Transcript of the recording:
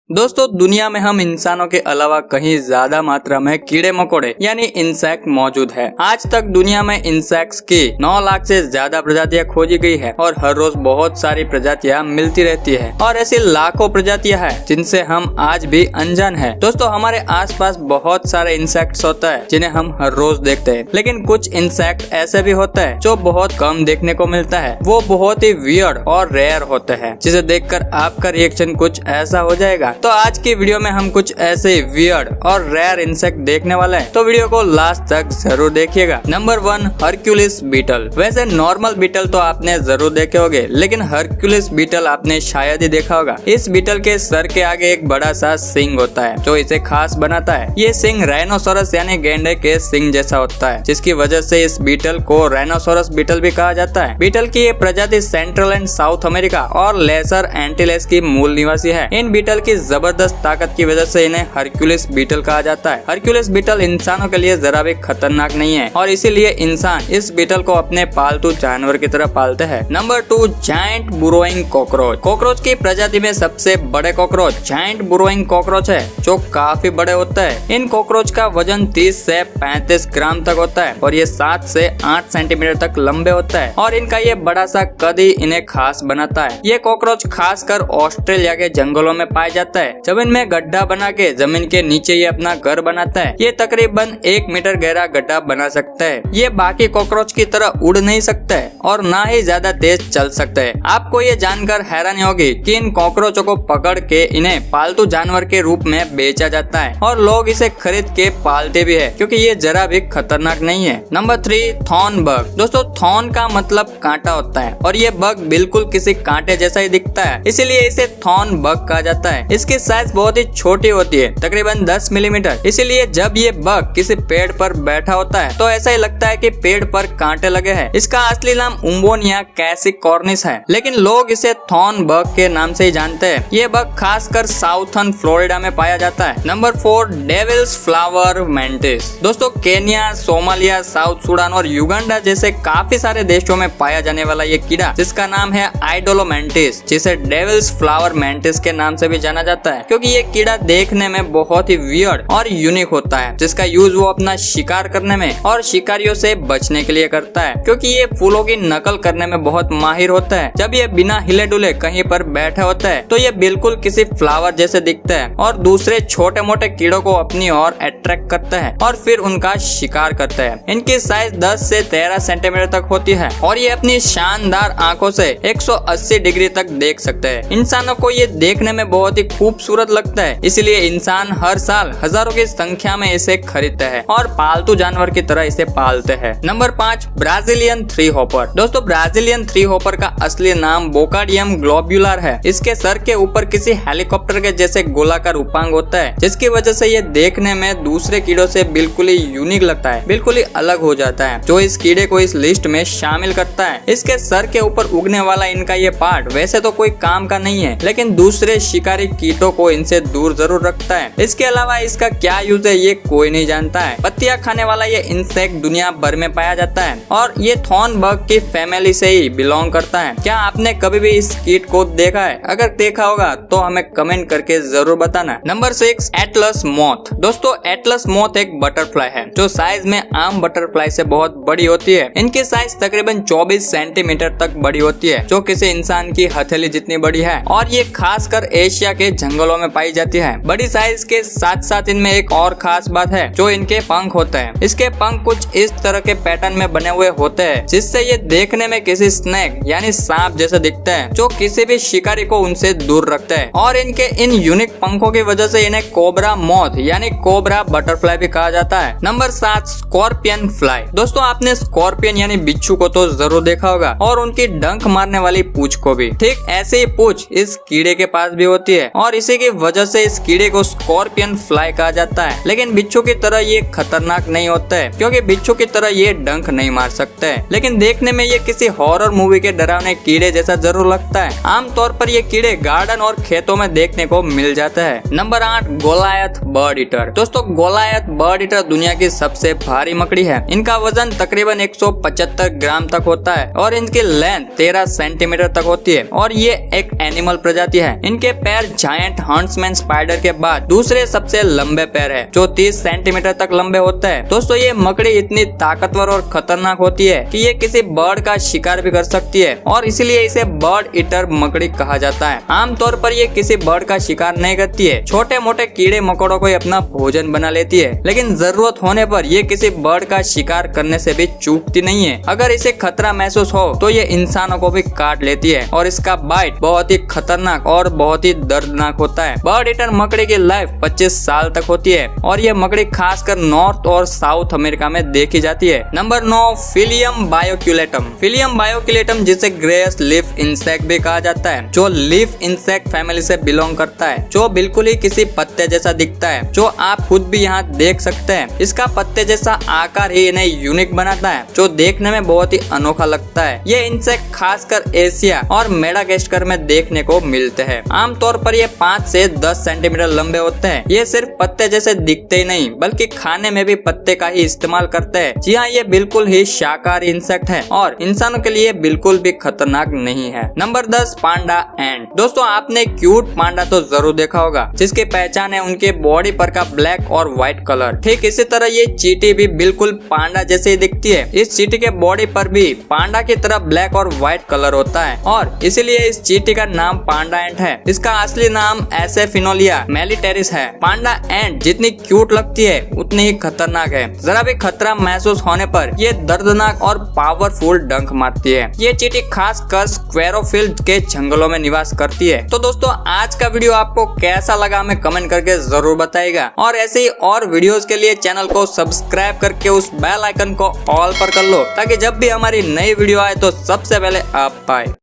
दोस्तों दुनिया में हम इंसानों के अलावा कहीं ज्यादा मात्रा में कीड़े मकोड़े यानी इंसेक्ट मौजूद है। आज तक दुनिया में इंसेक्ट्स की 9 लाख से ज्यादा प्रजातियां खोजी गई है और हर रोज बहुत सारी प्रजातियां मिलती रहती है और ऐसी लाखों प्रजातियां हैं जिनसे हम आज भी अनजान हैं। दोस्तों हमारे आसपास बहुत सारे इंसेक्ट्स होता है जिन्हें हम हर रोज देखते हैं, लेकिन कुछ इंसेक्ट ऐसे भी होते हैं जो बहुत कम देखने को मिलता है। वो बहुत ही वियर्ड और रेयर होते हैं जिसे देखकर आपका रिएक्शन कुछ ऐसा हो जाएगा। तो आज की वीडियो में हम कुछ ऐसे वियर्ड और रेयर इंसेक्ट देखने वाले हैं, तो वीडियो को लास्ट तक जरूर देखिएगा। Number 1, Hercules beetle. वैसे नॉर्मल बीटल तो आपने जरूर देखे होंगे, लेकिन हरक्यूलिस बीटल आपने शायद ही देखा होगा। इस बीटल के सर के आगे एक बड़ा सा सिंग होता है जो इसे खास बनाता है। ये सिंग राइनोसोरस यानी गैंडे के सिंग जैसा होता है, जिसकी वजह से इस बीटल को राइनोसोरस बीटल भी कहा जाता है। बीटल की ये प्रजाति सेंट्रल एंड साउथ अमेरिका और लेसर एंटीलेस की मूल निवासी है। इन बीटल की जबरदस्त ताकत की वजह से इन्हें हरक्यूलिस बीटल कहा जाता है। हरक्यूलिस बीटल इंसानों के लिए जरा भी खतरनाक नहीं है और इसीलिए इंसान इस बीटल को अपने पालतू जानवर की तरह पालते हैं। Number 2, giant burrowing cockroach. Cockroach की प्रजाति में सबसे बड़े कॉकरोच जायंट बुरोइंग कॉकरोच है, जो काफी बड़े होते हैं। इन कॉकरोच का वजन 30 से 35 ग्राम तक होता है और ये 7 से 8 सेंटीमीटर तक लंबे होता है और इनका ये बड़ा सा कद ही इन्हें खास बनाता है। ये कॉकरोच खासकर ऑस्ट्रेलिया के जंगलों में पाया जाता है। जमीन में गड्ढा बना के जमीन के नीचे ये अपना घर बनाता है। ये तकरीबन 1 मीटर गहरा गड्ढा बना सकता है। ये बाकी कॉकरोच की तरह उड़ नहीं सकता है और ना ही ज्यादा तेज चल सकता है। आपको ये जानकर हैरानी होगी कि इन कॉकरोचों को पकड़ के इन्हें पालतू जानवर के रूप में बेचा जाता है और लोग इसे खरीद के पालते भी है, क्योंकि ये जरा भी खतरनाक नहीं है। Number 3, thorn bug. दोस्तों थॉर्न का मतलब कांटा होता है और ये बग बिल्कुल किसी कांटे जैसा ही दिखता है, इसीलिए इसे थॉर्न बग कहा जाता है। इसकी साइज बहुत ही छोटी होती है, तकरीबन 10 मिलीमीटर। इसीलिए जब ये बग किसी पेड़ पर बैठा होता है तो ऐसा ही लगता है कि पेड़ पर कांटे लगे हैं। इसका असली नाम उम्बोनिया कैसिकॉर्निस है, लेकिन लोग इसे थॉर्न बग के नाम से ही जानते हैं। ये बग खासकर साउथर्न फ्लोरिडा में पाया जाता है। Number 4, devil's flower mantis. दोस्तों केन्या, सोमालिया, साउथ सूडान और युगांडा जैसे काफी सारे देशों में पाया जाने वाला ये कीड़ा, जिसका नाम है आइडोलोमेंटिस, जिसे डेविल्स फ्लावर मैंटिस के नाम से भी जाना जाता है, क्योंकि ये कीड़ा देखने में बहुत ही वियर्ड और यूनिक होता है, जिसका यूज वो अपना शिकार करने में और शिकारियों से बचने के लिए करता है, क्योंकि ये फूलों की नकल करने में बहुत माहिर होता है। जब ये बिना हिले डुले कहीं पर बैठा होता है तो ये बिल्कुल किसी फ्लावर जैसे दिखता है और दूसरे छोटे मोटे कीड़ों को अपनी ओर अट्रैक्ट करता है और फिर उनका शिकार करता है। इनकी साइज 10 से 13 सेंटीमीटर तक होती है और ये अपनी शानदार आंखों से 180 डिग्री तक देख सकते हैं। इंसानों को ये देखने में बहुत ही खूबसूरत लगता है, इसलिए इंसान हर साल हजारों की संख्या में इसे खरीदते हैं और पालतू जानवर की तरह इसे पालते हैं। Number 5, Brazilian three hopper. दोस्तों ब्राजीलियन थ्री हॉपर का असली नाम बोकाडियम ग्लोब्यूलर है। इसके सर के ऊपर किसी हेलीकॉप्टर के जैसे गोलाकार उपांग होता है, जिसकी वजह से ये देखने में दूसरे कीड़ों से बिल्कुल ही यूनिक लगता है, बिल्कुल ही अलग हो जाता है, जो इस कीड़े को इस लिस्ट में शामिल करता है। इसके सर के ऊपर उगने वाला इनका ये पार्ट वैसे तो कोई काम का नहीं है, लेकिन दूसरे शिकारी कीटों को इनसे दूर जरूर रखता है। इसके अलावा इसका क्या यूज है ये कोई नहीं जानता है। पत्तियां खाने वाला ये इंसेक्ट दुनिया भर में पाया जाता है और ये थॉर्न बग की फैमिली से ही बिलोंग करता है। क्या आपने कभी भी इस कीट को देखा है? अगर देखा होगा तो हमें कमेंट करके जरूर बताना। Number 6, Atlas moth. दोस्तों एटलस मॉथ एक बटरफ्लाई है जो साइज में आम बटरफ्लाई से बहुत बड़ी होती है। इनकी साइज तकरीबन 24 सेंटीमीटर तक बड़ी होती है, जो किसी इंसान की हथेली जितनी बड़ी है और ये खासकर एशिया के जंगलों में पाई जाती है। बड़ी साइज के साथ साथ इनमें एक और खास बात है, जो इनके पंख होते हैं। इसके पंख कुछ इस तरह के पैटर्न में बने हुए होते हैं, जिससे ये देखने में किसी स्नेक यानी सांप जैसे दिखते हैं, जो किसी भी शिकारी को उनसे दूर रखते हैं। और इनके इन यूनिक पंखों की वजह से इन्हें कोबरा मॉथ यानी कोबरा बटरफ्लाई भी कहा जाता है। Number 7, scorpion fly. दोस्तों आपने स्कॉर्पियन यानी बिच्छू को तो जरूर देखा होगा और उनकी डंक मारने वाली पूंछ को भी। ठीक ऐसे ही पूंछ इस कीड़े के पास भी होती है और इसी की वजह से इस कीड़े को स्कॉर्पियन फ्लाई कहा जाता है। लेकिन बिच्छू की तरह ये खतरनाक नहीं होता है, क्योंकि बिच्छू की तरह ये डंक नहीं मार सकते हैं, लेकिन देखने में ये किसी हॉरर मूवी के डरावने कीड़े जैसा जरूर लगता है। आमतौर पर ये कीड़े गार्डन और खेतों में देखने को मिल जाता है। Number 8, Goliath bird eater. दोस्तों गोलायत बर्ड ईटर दुनिया की सबसे भारी मकड़ी है। इनका वजन तकरीबन 175 ग्राम तक होता है और इनकी लेंथ 13 सेंटीमीटर तक होती है और ये एक एनिमल प्रजाति है। इनके पैर जायंट हंट्समैन स्पाइडर के बाद दूसरे सबसे लंबे पैर है जो 30 सेंटीमीटर तक लंबे होते हैं। दोस्तों ये मकड़ी इतनी ताकतवर और खतरनाक होती है कि ये किसी बर्ड का शिकार भी कर सकती है और इसीलिए इसे बर्ड ईटर मकड़ी कहा जाता है। आमतौर पर ये किसी बर्ड का शिकार नहीं करती है, छोटे मोटे कीड़े मकोड़ों को अपना भोजन बना लेती है, लेकिन जरूरत होने पर ये किसी बर्ड का शिकार करने से भी चूकती नहीं है। अगर इसे खतरा महसूस हो तो ये इंसानों को भी काट लेती है और इसका बाइट बहुत ही खतरनाक और बहुत ही दर्दनाक होता है। बर्ड ईटर मकड़ी की लाइफ 25 साल तक होती है और ये मकड़ी खासकर नॉर्थ और साउथ अमेरिका में देखी जाती है। नंबर 9, फिलियम बायोक्यूलेटम। फिलियम बायोक्यूलेटम जिसे ग्रेस लीफ इंसेक्ट भी कहा जाता है, जो लीफ इंसेक्ट फैमिली से बिलोंग करता है, जो बिल्कुल ही किसी पत्ते जैसा दिखता है, जो आप खुद भी यहाँ देख सकते हैं। इसका पत्ते जैसा आकार ही इन्हें यूनिक बनाता है, जो देखने में बहुत ही अनोखा लगता है। ये इंसेक्ट खासकर एशिया और मेडागास्कर में देखने को मिलते हैं। आमतौर पर ये 5 से 10 सेंटीमीटर लंबे होते हैं। ये सिर्फ पत्ते जैसे दिखते ही नहीं बल्कि खाने में भी पत्ते का ही इस्तेमाल करते हैं। जी हाँ, ये बिल्कुल ही शाकाहारी इंसेक्ट है और इंसानों के लिए बिल्कुल भी खतरनाक नहीं है। नंबर 10, पांडा एंट। दोस्तों आपने क्यूट पांडा तो जरूर देखा होगा, जिसकी पहचान है उनके बॉडी पर का ब्लैक और व्हाइट कलर। ठीक इसी तरह ये चींटी भी बिल्कुल पांडा जैसे ही दिखती है। इस चींटी के बॉडी पर भी पांडा की तरह ब्लैक और व्हाइट कलर होता है और इसीलिए इस चींटी का नाम पांडा एंट है। इसका असली नाम एसेफिनोलिया मेलिटेरिस है। पांडा एंट जितनी क्यूट लगती है उतनी ही खतरनाक है। जरा भी खतरा महसूस होने पर ये दर्दनाक और पावरफुल डंक मारती है। ये चींटी खासकर स्क्वेरोफिल्ड के जंगलों में निवास करती है। तो दोस्तों आज का वीडियो आपको कैसा लगा हमें कमेंट करके जरूर बताइएगा और ऐसे ही और वीडियोस के लिए चैनल को सब्सक्राइब करके उस बेल आइकन को ऑल पर कर लो ताकि जब भी हमारी नई वीडियो आए तो सबसे पहले आप पाए।